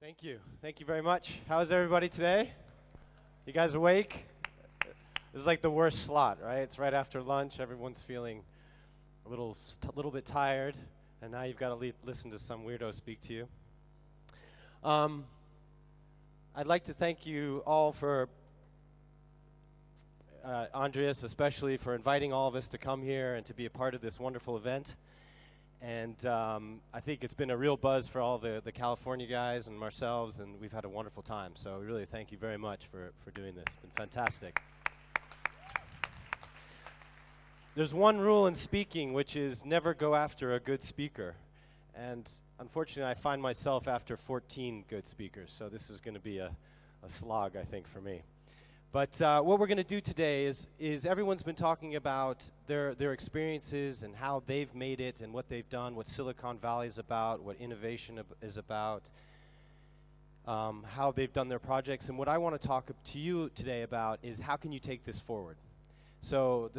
Thank you. Thank you very much. How's everybody today? You guys awake? This is like the worst slot, right? It's right after lunch. Everyone's feeling a little bit tired, and now you've got to listen to some weirdo speak to you. I'd like to thank you all for, Andreas especially, for inviting all of us to come here and to be a part of this wonderful event. And I think it's been a real buzz for all the California guys and ourselves, and we've had a wonderful time. So really thank you very much for doing this. It's been fantastic. There's one rule in speaking, which is never go after a good speaker. And unfortunately, I find myself after 14 good speakers, so this is going to be a slog, I think, for me. But what we're going to do today is everyone's been talking about their experiences and how they've made it and what they've done, what Silicon Valley is about, what innovation is about, how they've done their projects. And what I want to talk to you today about is how can you take this forward? So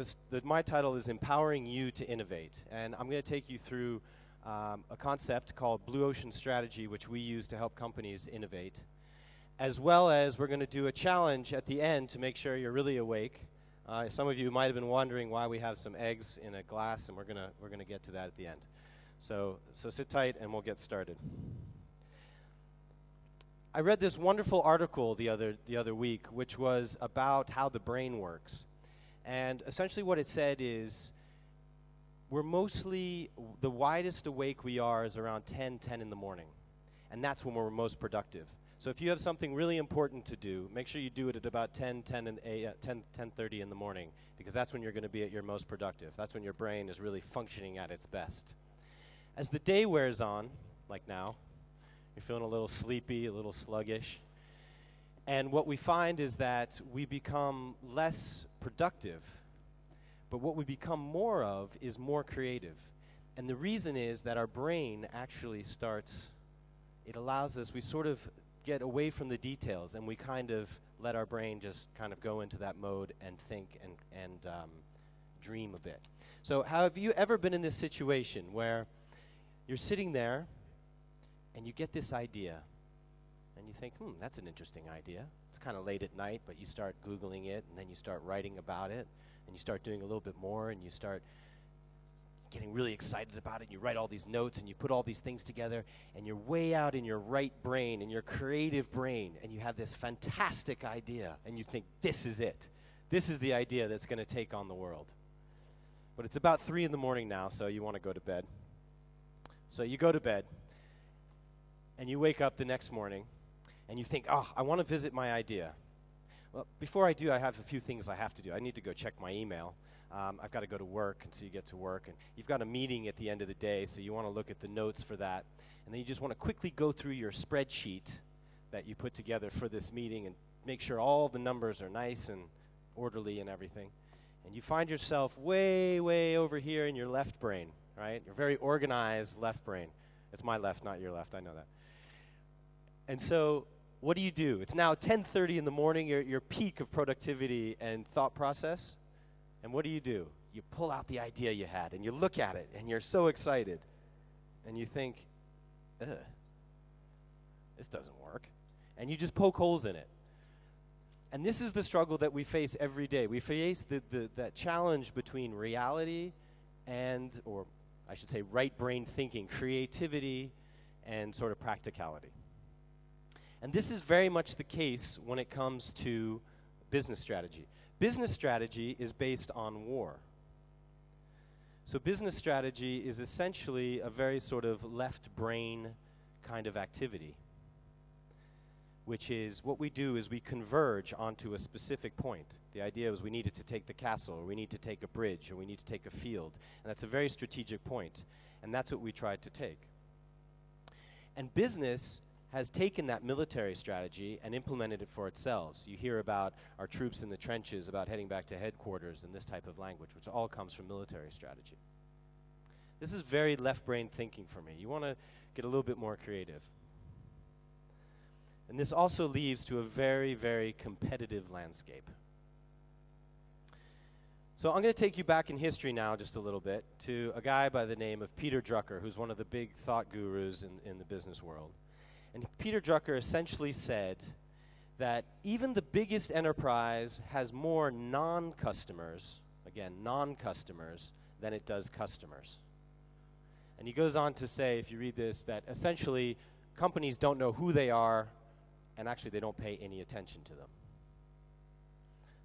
my title is Empowering You to Innovate. And I'm going to take you through a concept called Blue Ocean Strategy, which we use to help companies innovate, as well as we're going to do a challenge at the end to make sure you're really awake. Some of you might have been wondering why we have some eggs in a glass, and we're going to get to that at the end. So sit tight, and we'll get started. I read this wonderful article the other week, which was about how the brain works, and essentially what it said is we're mostly the widest awake we are is around 10 in the morning, and that's when we're most productive. So if you have something really important to do, make sure you do it at about 10:30 in the morning, because that's when you're going to be at your most productive. That's when your brain is really functioning at its best. As the day wears on, like now, you're feeling a little sleepy, a little sluggish, and what we find is that we become less productive, but what we become more of is more creative. And the reason is that our brain actually it allows us, we sort of get away from the details, and we kind of let our brain just kind of go into that mode and think and dream a bit. So have you ever been in this situation where you're sitting there and you get this idea and you think, that's an interesting idea. It's kind of late at night, but you start Googling it, and then you start writing about it, and you start doing a little bit more, and you start getting really excited about it, and you write all these notes, and you put all these things together, and you're way out in your right brain, in your creative brain, and you have this fantastic idea, and you think, this is it. This is the idea that's going to take on the world. But it's about 3 in the morning now, so you want to go to bed. So you go to bed, and you wake up the next morning, and you think, I want to visit my idea. Well, before I do, I have a few things I have to do. I need to go check my email. I've got to go to work, and so you get to work, and you've got a meeting at the end of the day, so you want to look at the notes for that, and then you just want to quickly go through your spreadsheet that you put together for this meeting and make sure all the numbers are nice and orderly and everything, and you find yourself way, way over here in your left brain, right? Your very organized left brain. It's my left, not your left, I know that. And so what do? It's now 10:30 in the morning, your peak of productivity and thought process. And what do? You pull out the idea you had, and you look at it, and you're so excited. And you think, this doesn't work. And you just poke holes in it. And this is the struggle that we face every day. We face that challenge between reality or I should say right brain thinking, creativity, and sort of practicality. And this is very much the case when it comes to business strategy. Business strategy is based on war. So business strategy is essentially a very sort of left brain kind of activity, which is what we do is we converge onto a specific point. The idea is we needed to take the castle, or we need to take a bridge, or we need to take a field. And that's a very strategic point, and that's what we tried to take. And business has taken that military strategy and implemented it for itself. You hear about our troops in the trenches, about heading back to headquarters, and this type of language, which all comes from military strategy. This is very left-brain thinking for me. You want to get a little bit more creative. And this also leads to a very, very competitive landscape. So I'm going to take you back in history now just a little bit to a guy by the name of Peter Drucker, who's one of the big thought gurus in the business world. And Peter Drucker essentially said that even the biggest enterprise has more non-customers, again, non-customers, than it does customers. And he goes on to say, if you read this, that essentially companies don't know who they are, and actually they don't pay any attention to them.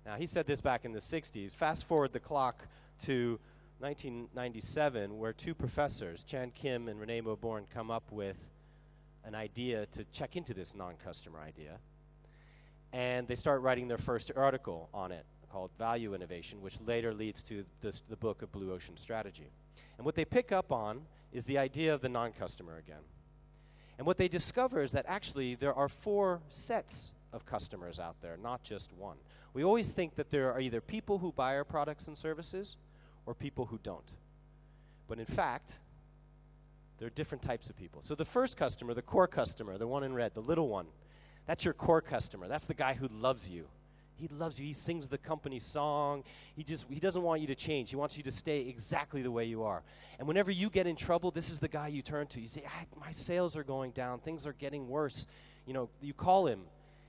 Now, he said this back in the 60s. Fast forward the clock to 1997, where two professors, Chan Kim and Rene Mauborgne, come up with an idea to check into this non-customer idea. And they start writing their first article on it called Value Innovation, which later leads to the book of Blue Ocean Strategy. And what they pick up on is the idea of the non-customer again. And what they discover is that actually there are 4 sets of customers out there, not just one. We always think that there are either people who buy our products and services or people who don't. But in fact, there are different types of people. So the first customer, the core customer, the one in red, the little one, that's your core customer. That's the guy who loves you. He loves you. He sings the company song. He doesn't want you to change. He wants you to stay exactly the way you are. And whenever you get in trouble, this is the guy you turn to. You say, my sales are going down. Things are getting worse. You know, you call him,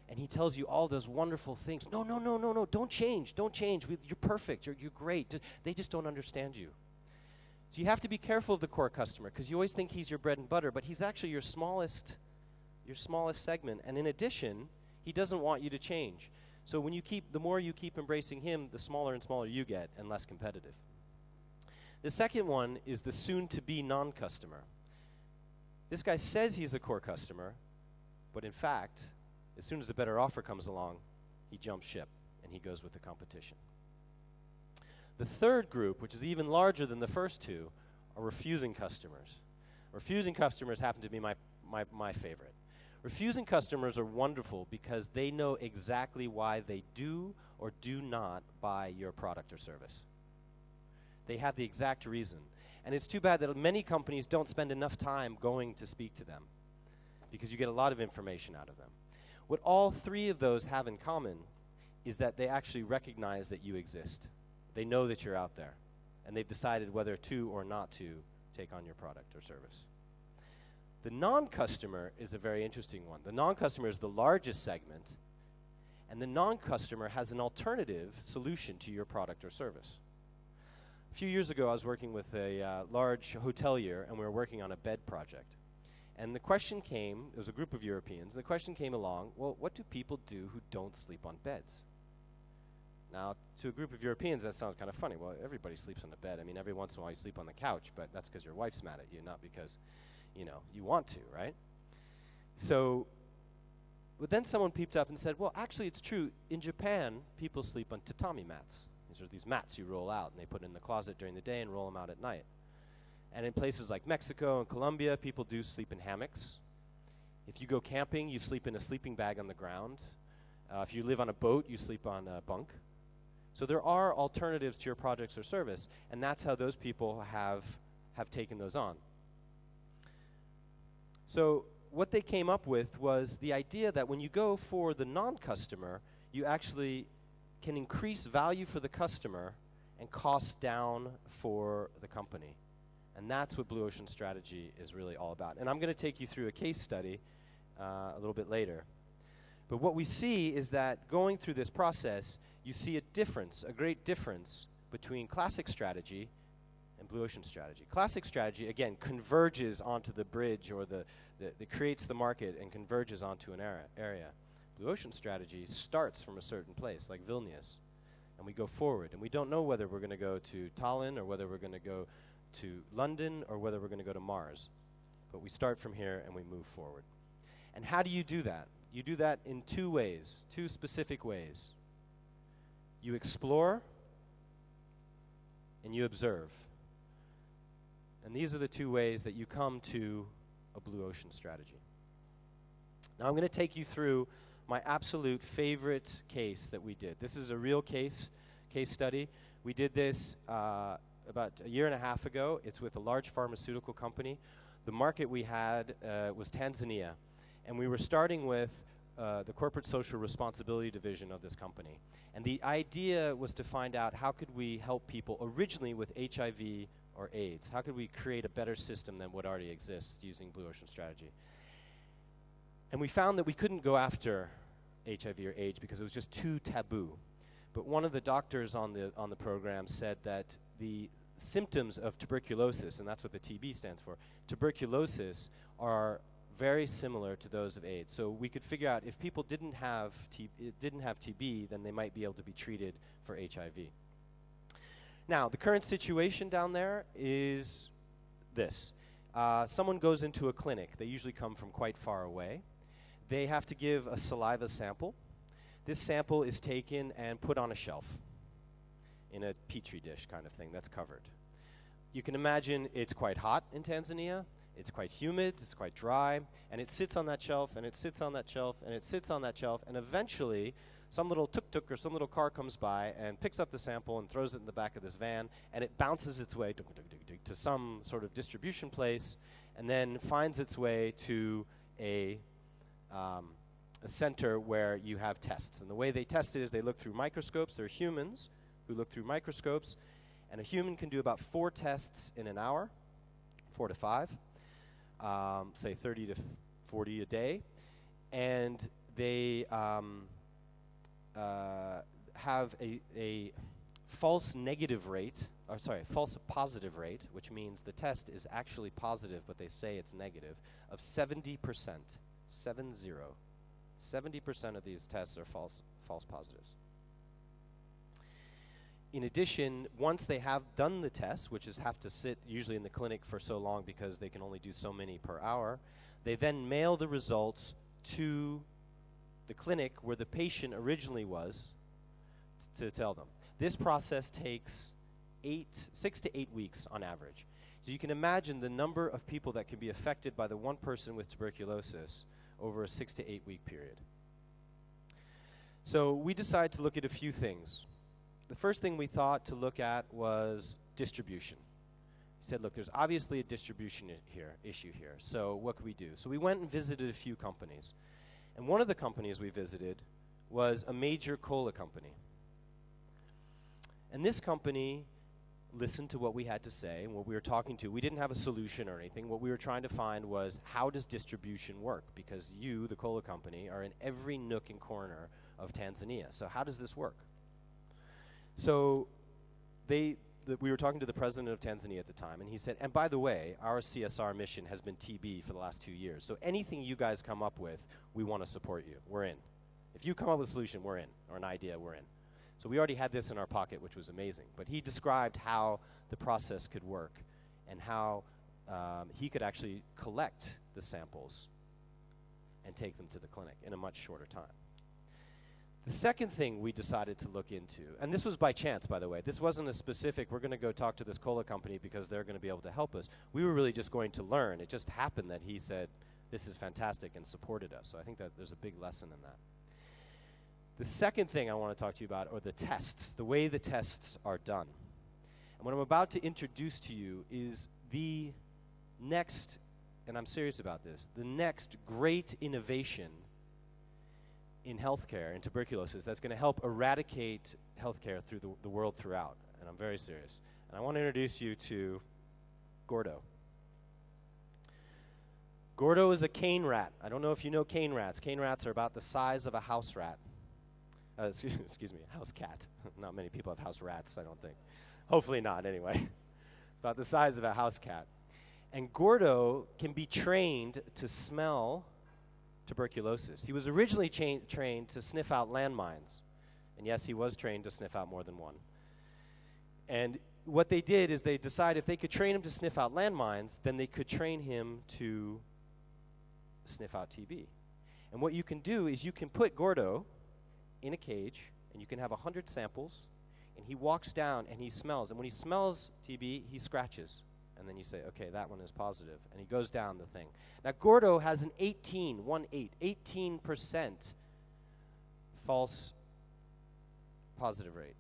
and he tells you all those wonderful things. No, don't change. Don't change. You're perfect. You're great. They just don't understand you. So you have to be careful of the core customer, because you always think he's your bread and butter, but he's actually your smallest segment. And in addition, he doesn't want you to change. So when the more you keep embracing him, the smaller and smaller you get and less competitive. The second one is the soon-to-be non-customer. This guy says he's a core customer, but in fact, as soon as a better offer comes along, he jumps ship and he goes with the competition. The third group, which is even larger than the first two, are refusing customers. Refusing customers happen to be my favorite. Refusing customers are wonderful because they know exactly why they do or do not buy your product or service. They have the exact reason. And it's too bad that many companies don't spend enough time going to speak to them, because you get a lot of information out of them. What all 3 of those have in common is that they actually recognize that you exist. They know that you're out there, and they've decided whether to or not to take on your product or service. The non-customer is a very interesting one. The non-customer is the largest segment, and the non-customer has an alternative solution to your product or service. A few years ago, I was working with a large hotelier, and we were working on a bed project. And the question came, it was a group of Europeans, and the question came along, well, what do people do who don't sleep on beds? Now, to a group of Europeans, that sounds kind of funny. Well, everybody sleeps on a bed. I mean, every once in a while you sleep on the couch, but that's because your wife's mad at you, not because you want to, right? So, but then someone peeped up and said, well, actually it's true. In Japan, people sleep on tatami mats. These are these mats you roll out, and they put in the closet during the day and roll them out at night. And in places like Mexico and Colombia, people do sleep in hammocks. If you go camping, you sleep in a sleeping bag on the ground. If you live on a boat, you sleep on a bunk. So there are alternatives to your projects or service, and that's how those people have taken those on. So what they came up with was the idea that when you go for the non-customer, you actually can increase value for the customer and cost down for the company. And that's what Blue Ocean Strategy is really all about. And I'm going to take you through a case study a little bit later. But what we see is that going through this process, you see a difference, a great difference between classic strategy and Blue Ocean Strategy. Classic strategy, again, converges onto the bridge, or that creates the market and converges onto an area. Blue Ocean Strategy starts from a certain place, like Vilnius, and we go forward. And we don't know whether we're going to go to Tallinn, or whether we're going to go to London, or whether we're going to go to Mars. But we start from here and we move forward. And how do you do that? You do that in 2 ways, 2 specific ways. You explore and you observe. And these are the 2 ways that you come to a Blue Ocean Strategy. Now I'm going to take you through my absolute favorite case that we did. This is a real case study. We did this about a year and a half ago. It's with a large pharmaceutical company. The market we had was Tanzania. And we were starting with the corporate social responsibility division of this company. And the idea was to find out how could we help people originally with HIV or AIDS. How could we create a better system than what already exists using Blue Ocean Strategy? And we found that we couldn't go after HIV or AIDS because it was just too taboo. But one of the doctors on the program said that the symptoms of tuberculosis, and that's what the TB stands for, tuberculosis are very similar to those of AIDS. So we could figure out if people didn't have TB, then they might be able to be treated for HIV. Now, the current situation down there is this. Someone goes into a clinic. They usually come from quite far away. They have to give a saliva sample. This sample is taken and put on a shelf in a petri dish kind of thing that's covered. You can imagine it's quite hot in Tanzania. It's quite humid, it's quite dry, and it sits on that shelf, and it sits on that shelf, and it sits on that shelf, and eventually some little tuk-tuk or some little car comes by and picks up the sample and throws it in the back of this van, and it bounces its way to some sort of distribution place, and then finds its way to a center where you have tests. And the way they test it is they look through microscopes. They're humans who look through microscopes, and a human can do about 4 tests in an hour, 4 to 5. Say 30 to 40 a day, and they have a false negative rate, or sorry, false positive rate, which means the test is actually positive, but they say it's negative, of 70%. 70% of these tests are false positives. In addition, once they have done the test, which is have to sit usually in the clinic for so long because they can only do so many per hour, they then mail the results to the clinic where the patient originally was to tell them. This process takes 6 to 8 weeks on average. So you can imagine the number of people that can be affected by the one person with tuberculosis over a 6 to 8 week period. So we decided to look at a few things. The first thing we thought to look at was distribution. We said, look, there's obviously a distribution issue here, so what could we do? So we went and visited a few companies. And one of the companies we visited was a major cola company. And this company listened to what we had to say and what we were talking to. We didn't have a solution or anything. What we were trying to find was, how does distribution work? Because you, the cola company, are in every nook and corner of Tanzania. So how does this work? So we were talking to the president of Tanzania at the time, and he said, and by the way, our CSR mission has been TB for the last 2 years. So anything you guys come up with, we want to support you. We're in. If you come up with a solution, we're in, or an idea, we're in. So we already had this in our pocket, which was amazing. But he described how the process could work and how he could actually collect the samples and take them to the clinic in a much shorter time. The second thing we decided to look into, and this was by chance, by the way. This wasn't a specific, we're going to go talk to this cola company because they're going to be able to help us. We were really just going to learn. It just happened that he said, this is fantastic, and supported us. So I think that there's a big lesson in that. The second thing I want to talk to you about are the tests, the way the tests are done. And what I'm about to introduce to you is the next, and I'm serious about this, the next great innovation in healthcare, in tuberculosis, that's going to help eradicate healthcare through the world throughout. And I'm very serious. And I want to introduce you to Gordo. Gordo is a cane rat. I don't know if you know cane rats. Cane rats are about the size of a house rat. Excuse me, house cat. Not many people have house rats, I don't think. Hopefully not, anyway. About the size of a house cat. And Gordo can be trained to smell tuberculosis. He was originally trained to sniff out landmines. And yes, he was trained to sniff out more than one. And what they did is they decided if they could train him to sniff out landmines, then they could train him to sniff out TB. And what you can do is you can put Gordo in a cage, and you can have 100 samples, and he walks down and he smells. And when he smells TB, he scratches. And then you say, okay, that one is positive. And he goes down the thing. Now, Gordo has an 18% false positive rate,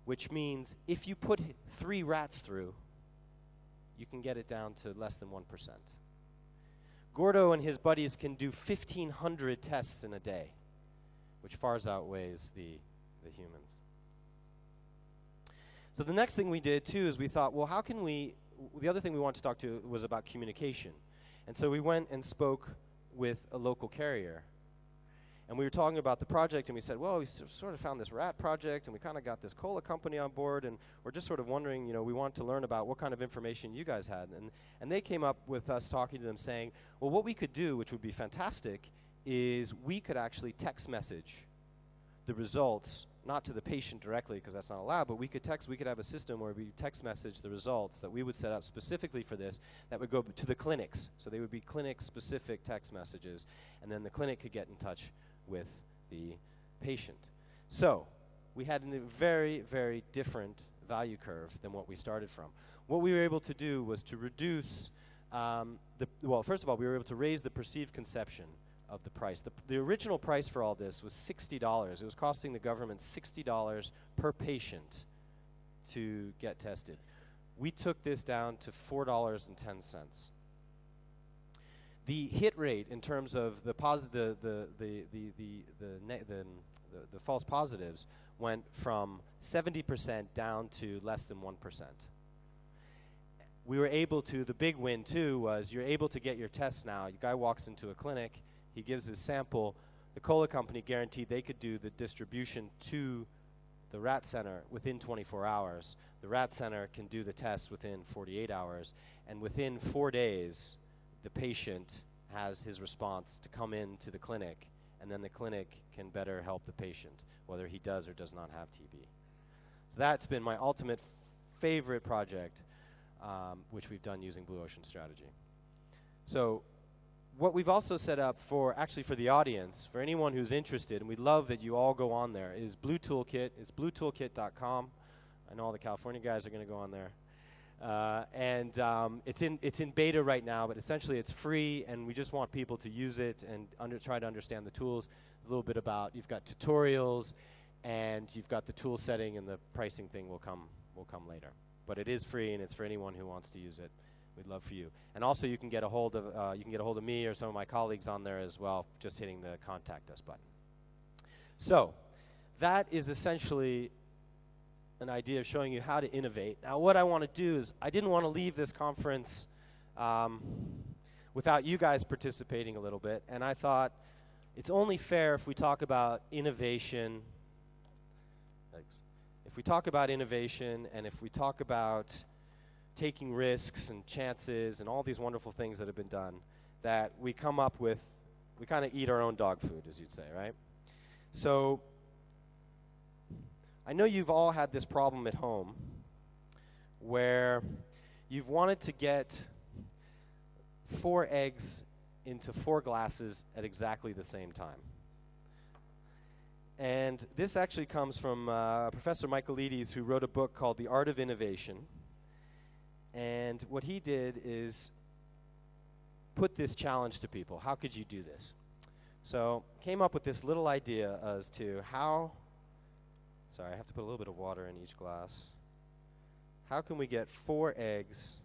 which means if you put 3 rats through, you can get it down to less than 1%. Gordo and his buddies can do 1,500 tests in a day, which far outweighs the humans. So the next thing we did, too, is we thought, well, how can we... The other thing we wanted to talk to was about communication. And so we went and spoke with a local carrier. And we were talking about the project, and we said, well, we sort of found this rat project, and we kind of got this cola company on board, and we're just sort of wondering, we want to learn about what kind of information you guys had. And they came up with us talking to them saying, well, what we could do, which would be fantastic, is we could actually text message the results, not to the patient directly, because that's not allowed, but we could have a system where we text message the results that we would set up specifically for this that would go to the clinics. So they would be clinic-specific text messages, and then the clinic could get in touch with the patient. So we had a very, very different value curve than what we started from. What we were able to do was to reduce, well, first of all, we were able to raise the perceived conception of the price. The original price for all this was $60. It was costing the government $60 per patient to get tested. We took this down to $4.10. The hit rate in terms of the false positives went from 70% down to less than 1%. We were able to, the big win too was you're able to get your tests now. The guy walks into a clinic, he gives his sample, the cola company guaranteed they could do the distribution to the rat center within 24 hours. The rat center can do the test within 48 hours, and within 4 days, the patient has his response to come into the clinic, and then the clinic can better help the patient, whether he does or does not have TB. So that's been my ultimate favorite project, which we've done using Blue Ocean Strategy. So what we've also set up for the audience, for anyone who's interested, and we'd love that you all go on there, is Blue Toolkit. It's bluetoolkit.com. I know all the California guys are going to go on there. It's in beta right now, but essentially it's free, and we just want people to use it and try to understand the tools. A little bit about, you've got tutorials, and you've got the tool setting, and the pricing thing will come later. But it is free, and it's for anyone who wants to use it. We'd love for you. And also you can get a hold of me or some of my colleagues on there as well, just hitting the contact us button. So that is essentially an idea of showing you how to innovate. Now what I want to do is, I didn't want to leave this conference without you guys participating a little bit, and I thought it's only fair if we talk about innovation. If we talk about innovation, and if we talk about taking risks and chances and all these wonderful things that have been done, that we come up with, we kind of eat our own dog food, as you'd say, right? So I know you've all had this problem at home where you've wanted to get 4 eggs into 4 glasses at exactly the same time. And this actually comes from Professor Michaelides, who wrote a book called The Art of Innovation. And what he did is put this challenge to people. How could you do this? So came up with this little idea as to how, sorry, I have to put a little bit of water in each glass. How can we get 4 eggs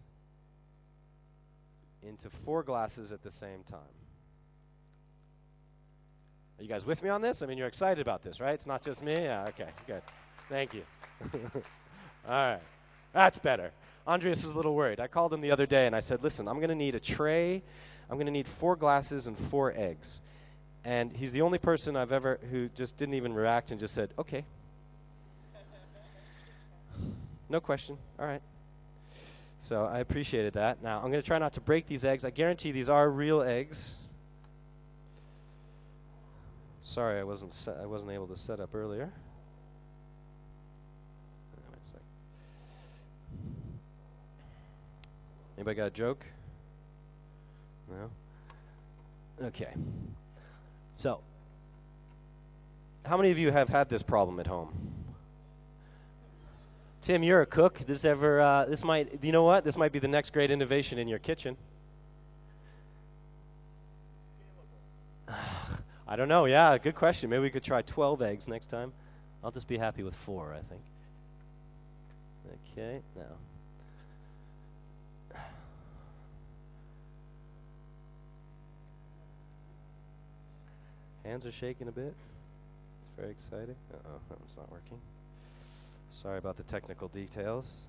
into 4 glasses at the same time? Are you guys with me on this? I mean, you're excited about this, right? It's not just me? Yeah, okay, good. Thank you. All right, that's better. Andreas is a little worried. I called him the other day and I said, listen, I'm going to need a tray, I'm going to need 4 glasses and 4 eggs. And he's the only person I've ever who just didn't even react and just said, okay. No question. All right. So I appreciated that. Now, I'm going to try not to break these eggs. I guarantee these are real eggs. Sorry, I wasn't able to set up earlier. Wait a second. Anybody got a joke? No? Okay. So, how many of you have had this problem at home? Tim, you're a cook. This might, you know what? This might be the next great innovation in your kitchen. I don't know. Yeah, good question. Maybe we could try 12 eggs next time. I'll just be happy with 4, I think. Okay, now. Hands are shaking a bit. It's very exciting. Uh-oh, that one's not working. Sorry about the technical details.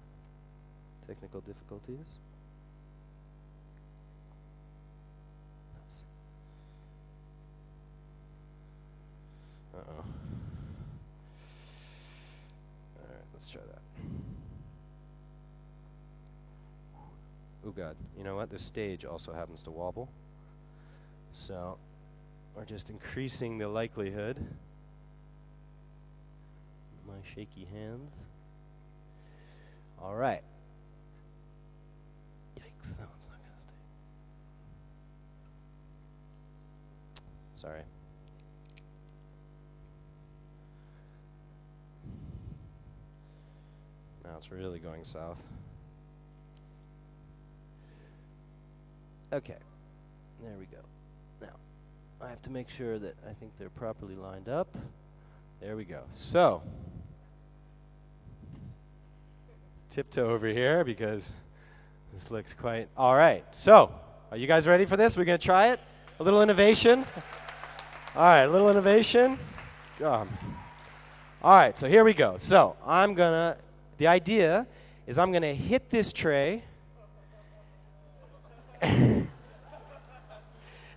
Technical difficulties. Let's try that. Oh God, you know what? This stage also happens to wobble. So we're just increasing the likelihood. My shaky hands. All right. Yikes, that one's not gonna stay. Sorry. Now it's really going south. Okay, there we go. Now, I have to make sure that I think they're properly lined up. There we go. So, tiptoe over here because this looks quite... All right, so, are you guys ready for this? We're going to try it? A little innovation? All right, a little innovation. All right, so here we go. So, the idea is I'm going to hit this tray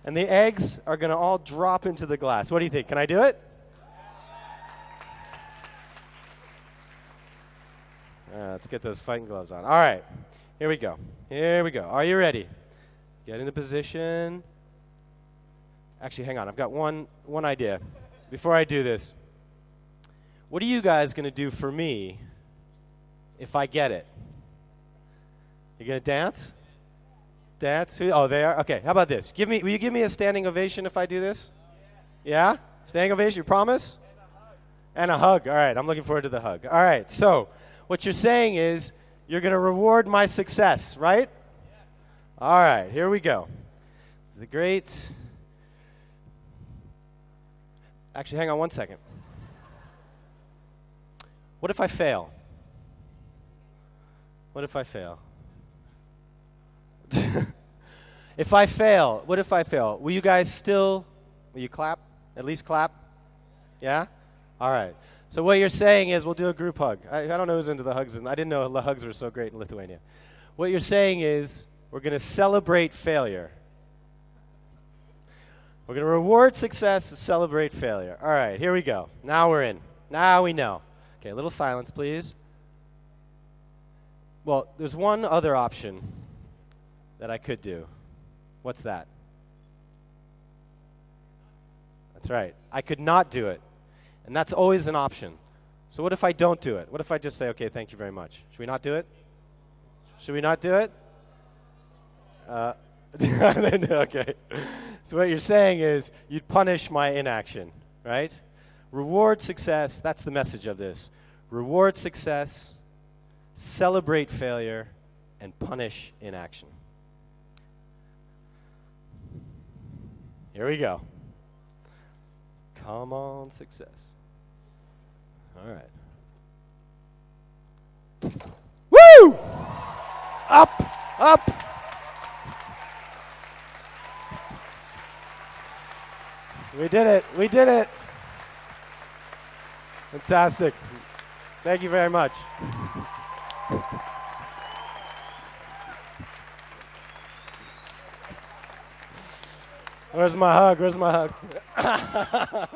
and the eggs are going to all drop into the glass. What do you think? Can I do it? Let's get those fighting gloves on. All right. Here we go. Here we go. Are you ready? Get into position. Actually, hang on. I've got one idea before I do this. What are you guys going to do for me if I get it? You going to dance? Dance? Oh, they are? Okay, how about this? Will you give me a standing ovation if I do this? Yeah? Standing ovation, you promise? And a hug. All right, I'm looking forward to the hug. All right, so what you're saying is you're going to reward my success, right? All right, here we go. The great... Actually, hang on one second. What if I fail? What if I fail? If I fail, what if I fail? Will you clap? At least clap? Yeah? All right. So what you're saying is we'll do a group hug. I don't know who's into the hugs, and I didn't know the hugs were so great in Lithuania. What you're saying is we're going to celebrate failure. We're going to reward success and celebrate failure. All right, here we go. Now we're in. Now we know. Okay, a little silence, please. Well, there's one other option that I could do. What's that? That's right. I could not do it. And that's always an option. So what if I don't do it? What if I just say, okay, thank you very much? Should we not do it? Should we not do it? Okay. So what you're saying is you'd punish my inaction, right? Reward success, that's the message of this. Reward success, celebrate failure, and punish inaction. Here we go. Come on, success. All right. Woo! Up, up. We did it. We did it. Fantastic. Thank you very much. Where's my hug? Where's my hug?